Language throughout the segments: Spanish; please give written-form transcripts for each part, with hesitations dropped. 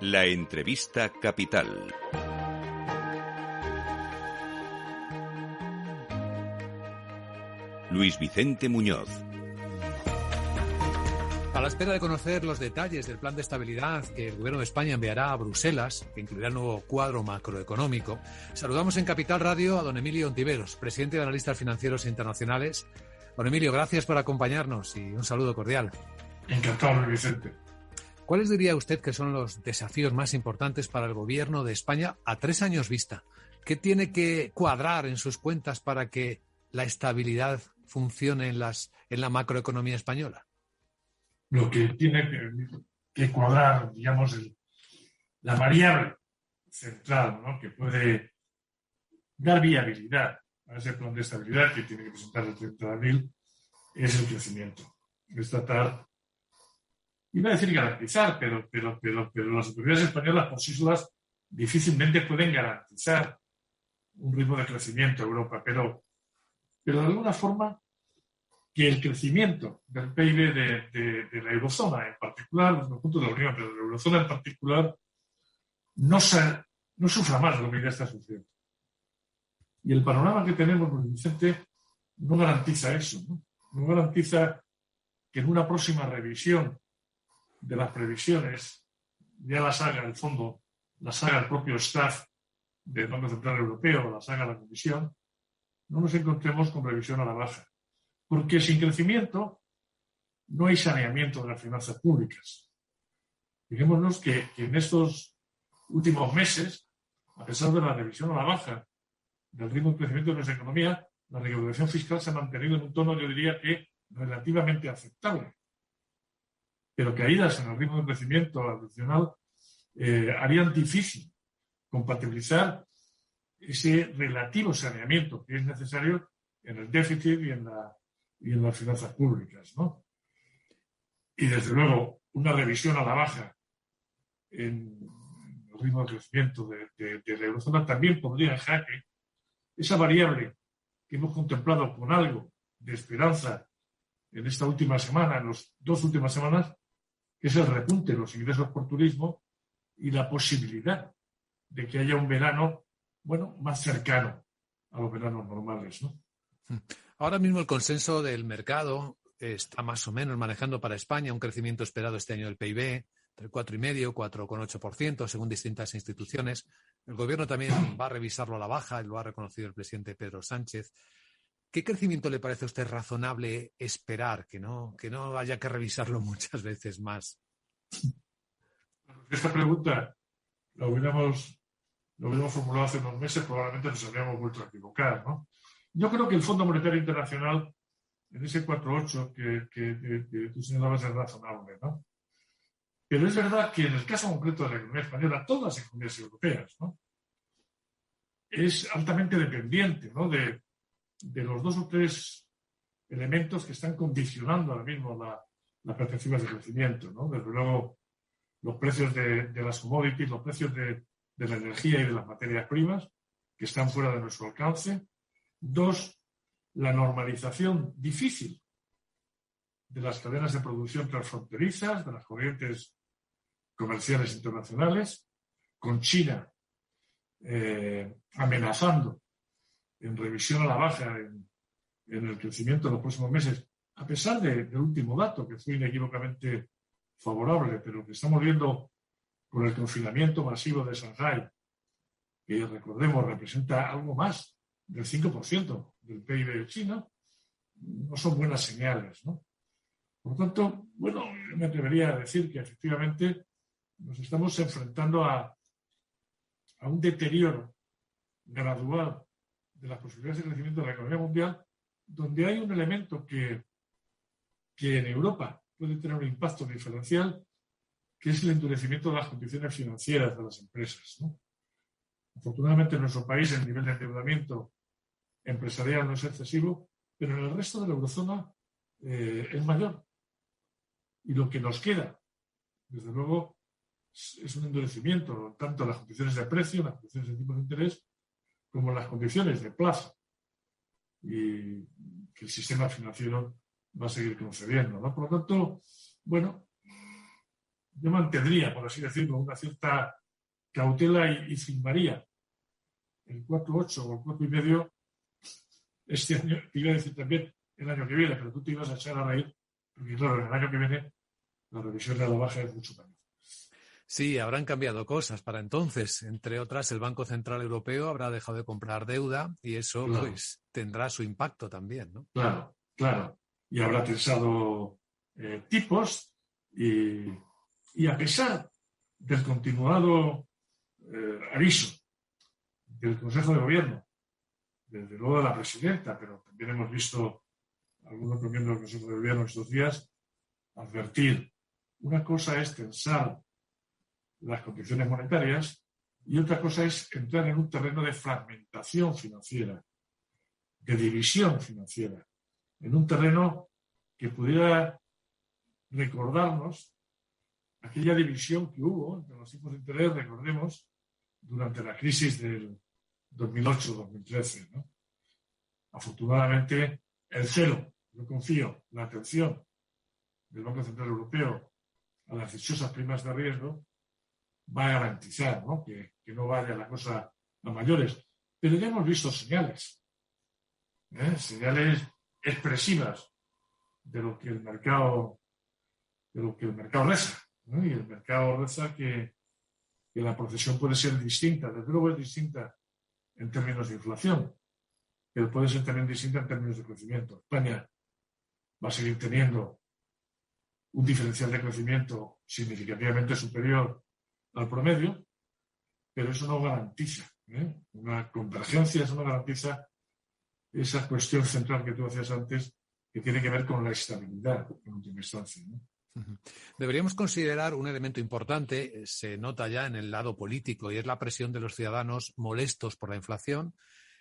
La entrevista capital. Luis Vicente Muñoz. A la espera de conocer los detalles del plan de estabilidad que el Gobierno de España enviará a Bruselas, que incluirá el nuevo cuadro macroeconómico, saludamos en Capital Radio a don Emilio Ontiveros, presidente de Analistas Financieros Internacionales. Don Emilio, gracias por acompañarnos y un saludo cordial. Encantado, Luis Vicente. ¿Cuáles diría usted que son los desafíos más importantes para el Gobierno de España a 3 años vista? ¿Qué tiene que cuadrar en sus cuentas para que la estabilidad funcione en la macroeconomía española? Lo que tiene que cuadrar, digamos, la variable central, ¿no?, que puede dar viabilidad a ese plan de estabilidad que tiene que presentar el 30 de abril, es el crecimiento. Es tratar, iba a decir garantizar, pero las autoridades españolas por sí solas difícilmente pueden garantizar un ritmo de crecimiento a Europa, pero de alguna forma que el crecimiento del PIB de la eurozona en particular, del conjunto de la Unión, pero de la eurozona en particular, no sufra más de lo que ya está sufriendo. Y el panorama que tenemos, Luis Vicente, no garantiza eso, ¿no? No garantiza que en una próxima revisión de las previsiones, ya las haga el fondo, las haga el propio staff del Banco Central Europeo, las haga la Comisión, no nos encontremos con revisión a la baja. Porque sin crecimiento no hay saneamiento de las finanzas públicas. Fijémonos que en estos últimos meses, a pesar de la revisión a la baja del ritmo de crecimiento de nuestra economía, la recaudación fiscal se ha mantenido en un tono, yo diría que relativamente aceptable. Pero caídas en el ritmo de crecimiento adicional harían difícil compatibilizar ese relativo saneamiento que es necesario en el déficit y en las finanzas públicas, ¿no? Y desde luego una revisión a la baja en el ritmo de crecimiento de la eurozona también pondría en jaque esa variable que hemos contemplado con algo de esperanza en esta última semana, en las 2 últimas semanas, que es el repunte de los ingresos por turismo y la posibilidad de que haya un verano, bueno, más cercano a los veranos normales, ¿no? Ahora mismo el consenso del mercado está más o menos manejando para España un crecimiento esperado este año del PIB entre 4,5% y 4,8%, según distintas instituciones. El Gobierno también va a revisarlo a la baja, y lo ha reconocido el presidente Pedro Sánchez. ¿Qué crecimiento le parece a usted razonable esperar? Que no haya que revisarlo muchas veces más. Esta pregunta la hubiéramos formulado hace unos meses, probablemente nos habríamos vuelto a equivocar, ¿no? Yo creo que el Fondo Monetario Internacional, en ese 4,8 que tú señalabas, es razonable, ¿no? Pero es verdad que en el caso concreto de la economía española, todas las economías europeas, ¿no?, es altamente dependiente, ¿no?, de los 2 o 3 elementos que están condicionando ahora mismo las perspectivas de crecimiento, ¿no? Desde luego, los precios de las commodities, los precios de la energía y de las materias primas, que están fuera de nuestro alcance. 2, la normalización difícil de las cadenas de producción transfronterizas, de las corrientes comerciales internacionales, con China amenazando en revisión a la baja en el crecimiento en los próximos meses, a pesar del último dato, que fue inequívocamente favorable, pero que estamos viendo con el confinamiento masivo de Shanghái, que recordemos representa algo más del 5% del PIB de China, no son buenas señales, ¿no? Por lo tanto, bueno, me atrevería a decir que efectivamente nos estamos enfrentando a un deterioro gradual de las posibilidades de crecimiento de la economía mundial, donde hay un elemento que en Europa puede tener un impacto diferencial, que es el endurecimiento de las condiciones financieras de las empresas, ¿no? Afortunadamente en nuestro país el nivel de endeudamiento empresarial no es excesivo, pero en el resto de la eurozona es mayor. Y lo que nos queda, desde luego, es un endurecimiento, tanto en las condiciones de precio, las condiciones de tipos de interés, como en las condiciones de plazo. Y que el sistema financiero va a seguir concediendo, ¿no? Por lo tanto, bueno, yo mantendría, por así decirlo, una cierta cautela y firmaría el 4,8 o el 4,5 este año. Te iba a decir también el año que viene, pero tú te ibas a echar a reír, porque claro, en el año que viene la revisión de la baja es mucho mayor. Sí, habrán cambiado cosas para entonces. Entre otras, el Banco Central Europeo habrá dejado de comprar deuda y eso Claro. pues tendrá su impacto también, ¿no? Claro, claro. Y habrá tensado tipos y a pesar del continuado aviso del Consejo de Gobierno, desde luego de la presidenta, pero también hemos visto algunos miembros del Consejo de Gobierno estos días advertir. Una cosa es tensar las condiciones monetarias y otra cosa es entrar en un terreno de fragmentación financiera, de división financiera, en un terreno que pudiera recordarnos aquella división que hubo entre los tipos de interés, recordemos, durante la crisis del 2008-2013, ¿no? Afortunadamente, el celo, yo confío, la atención del Banco Central Europeo a las dichosas primas de riesgo va a garantizar, ¿no? Que no vaya la cosa a mayores. Pero ya hemos visto señales expresivas de lo que el mercado reza, ¿no? Y el mercado reza que la procesión puede ser distinta, desde luego es distinta en términos de inflación, pero puede ser también distinta en términos de crecimiento. España va a seguir teniendo un diferencial de crecimiento significativamente superior al promedio, pero eso no garantiza una convergencia, eso no garantiza esa cuestión central que tú hacías antes, que tiene que ver con la estabilidad en última instancia, ¿no? Deberíamos considerar un elemento importante, se nota ya en el lado político, y es la presión de los ciudadanos molestos por la inflación.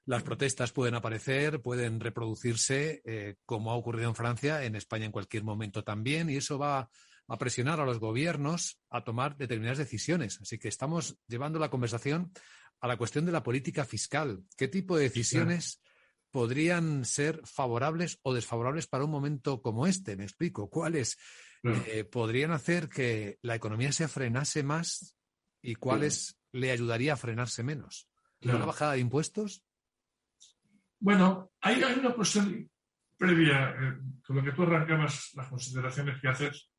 Las protestas pueden aparecer, pueden reproducirse, como ha ocurrido en Francia, en España en cualquier momento también, y eso va a presionar a los gobiernos a tomar determinadas decisiones. Así que estamos llevando la conversación a la cuestión de la política fiscal. ¿Qué tipo de decisiones podrían ser favorables o desfavorables para un momento como este? Me explico. ¿Cuáles podrían hacer que la economía se frenase más y cuáles le ayudaría a frenarse menos? ¿Una bajada de impuestos? Bueno, hay una cuestión previa con lo que tú arrancabas, las consideraciones que haces,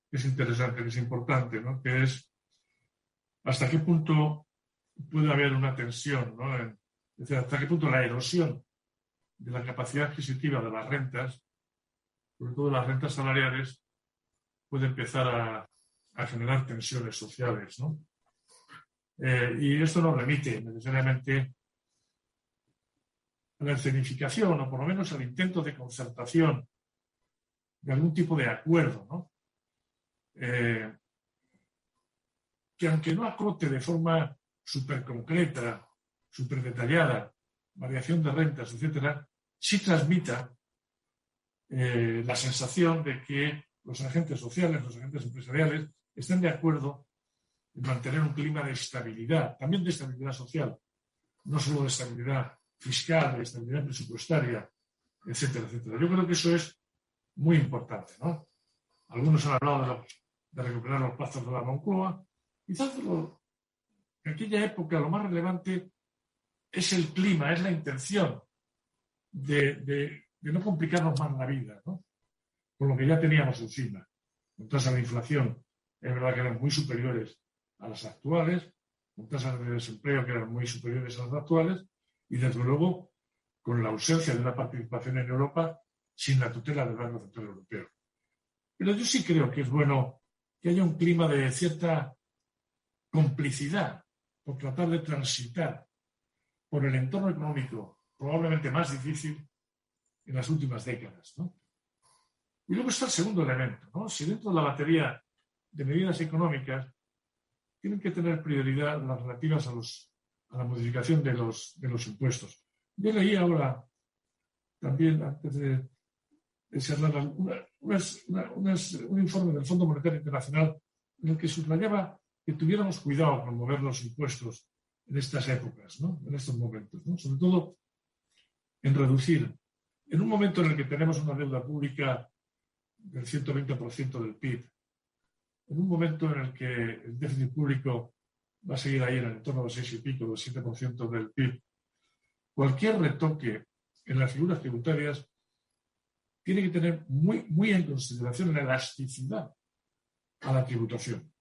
que es interesante, que es importante, ¿no? Que es hasta qué punto puede haber una tensión, ¿no? Es decir, hasta qué punto la erosión de la capacidad adquisitiva de las rentas, sobre todo las rentas salariales, puede empezar a generar tensiones sociales, ¿no? Y esto nos remite necesariamente a la escenificación, o por lo menos al intento de concertación de algún tipo de acuerdo, ¿no? Que aunque no acote de forma súper concreta, súper detallada, variación de rentas, etcétera, sí transmita la sensación de que los agentes sociales, los agentes empresariales, están de acuerdo en mantener un clima de estabilidad, también de estabilidad social, no solo de estabilidad fiscal, de estabilidad presupuestaria, etcétera, etcétera. Yo creo que eso es muy importante, ¿no? Algunos han hablado de recuperar los pactos de la Moncloa. Quizás en aquella época lo más relevante es el clima, es la intención de no complicarnos más la vida, ¿no? Con lo que ya teníamos encima. Con tasas de inflación, es verdad que eran muy superiores a las actuales, con tasas de desempleo que eran muy superiores a las actuales, y desde luego con la ausencia de una participación en Europa sin la tutela del Banco Central Europeo. Pero yo sí creo que es bueno que haya un clima de cierta complicidad por tratar de transitar por el entorno económico probablemente más difícil en las últimas décadas, ¿no? Y luego está el segundo elemento, ¿no? Si dentro de la batería de medidas económicas tienen que tener prioridad las relativas a la modificación de los impuestos. Yo leí ahora también, antes de charlar, un informe del Fondo Monetario Internacional en el que subrayaba que tuviéramos cuidado con mover los impuestos en estas épocas, ¿no? En estos momentos, ¿no? Sobre todo en reducir. En un momento en el que tenemos una deuda pública del 120% del PIB, en un momento en el que el déficit público va a seguir ahí en el entorno del 6 y pico, del 7% del PIB, cualquier retoque en las figuras tributarias tiene que tener muy en consideración la elasticidad a la tributación.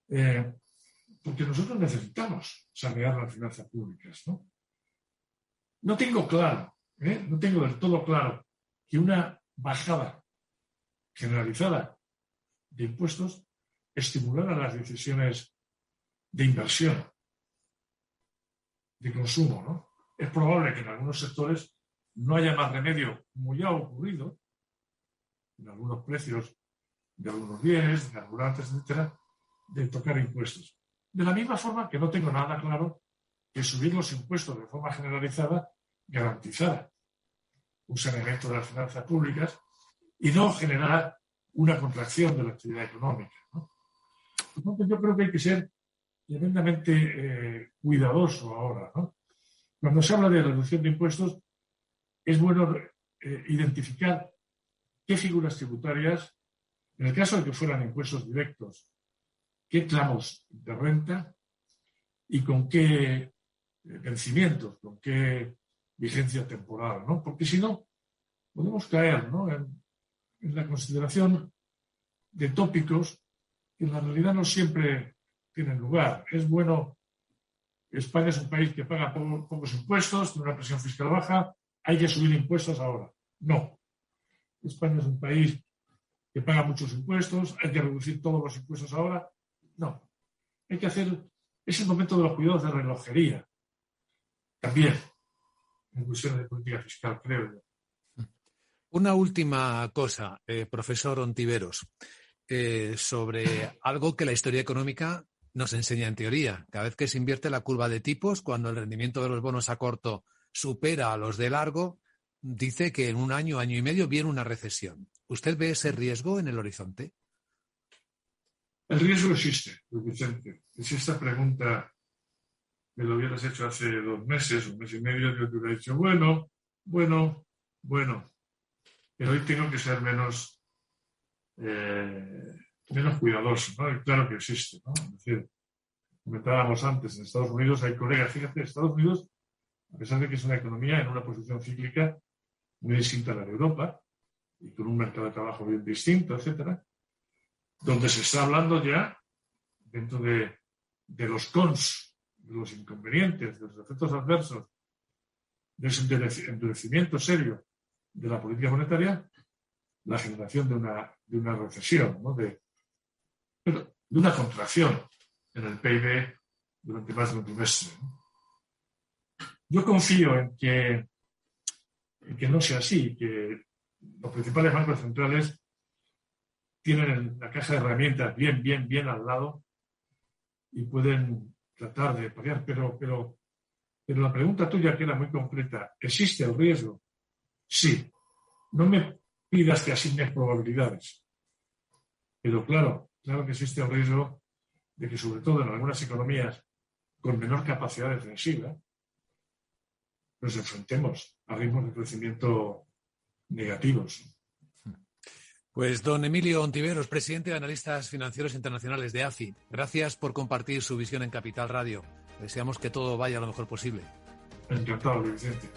Porque nosotros necesitamos sanear las finanzas públicas, ¿no? No tengo del todo claro que una bajada generalizada de impuestos estimulara las decisiones de inversión, de consumo, ¿no? Es probable que en algunos sectores no haya más remedio, como ya ha ocurrido, en algunos precios de algunos bienes, de carburantes, etcétera, de tocar impuestos. De la misma forma que no tengo nada claro que subir los impuestos de forma generalizada garantizara un saneamiento de las finanzas públicas y no generara una contracción de la actividad económica, ¿no? Entonces, yo creo que hay que ser tremendamente cuidadoso ahora, ¿no? Cuando se habla de reducción de impuestos, es bueno identificar qué figuras tributarias, en el caso de que fueran impuestos directos, qué tramos de renta y con qué vencimientos, con qué vigencia temporal, ¿no? Porque si no, podemos caer, ¿no?, en la consideración de tópicos que en la realidad no siempre tienen lugar. Es bueno, España es un país que paga pocos impuestos, tiene una presión fiscal baja, hay que subir impuestos ahora. No. España es un país que paga muchos impuestos, hay que reducir todos los impuestos ahora. No. Hay que hacer, es el momento de los cuidados de relojería. También, en cuestiones de política fiscal, creo yo. Una última cosa, profesor Ontiveros, sobre algo que la historia económica nos enseña en teoría. Cada vez que se invierte la curva de tipos, cuando el rendimiento de los bonos a corto supera a los de largo, dice que en un año, año y medio viene una recesión. ¿Usted ve ese riesgo en el horizonte? El riesgo existe, Vicente. Si esta pregunta me lo hubieras hecho hace 2 meses, 1 mes y medio, yo te hubiera dicho, bueno. Pero hoy tengo que ser menos cuidadoso, ¿no? Y claro que existe, ¿no? Es decir, comentábamos antes, en Estados Unidos hay colegas, fíjate, Estados Unidos, a pesar de que es una economía en una posición cíclica muy distinta a la de Europa y con un mercado de trabajo bien distinto, etcétera, donde se está hablando ya, dentro de los cons, de los inconvenientes, de los efectos adversos, de ese endurecimiento serio de la política monetaria, la generación de una recesión, ¿no? de una contracción en el PIB durante más de un trimestre, ¿no? Yo confío en que no sea así, que los principales bancos centrales tienen la caja de herramientas bien al lado y pueden tratar de paliar, pero la pregunta tuya, que era muy concreta, ¿existe el riesgo? Sí. No me pidas que asignes probabilidades, pero claro que existe el riesgo de que, sobre todo en algunas economías con menor capacidad defensiva, nos enfrentemos a ritmos de crecimiento negativos. Pues don Emilio Ontiveros, presidente de Analistas Financieros Internacionales de AFI, gracias por compartir su visión en Capital Radio. Deseamos que todo vaya lo mejor posible. Encantado, Vicente.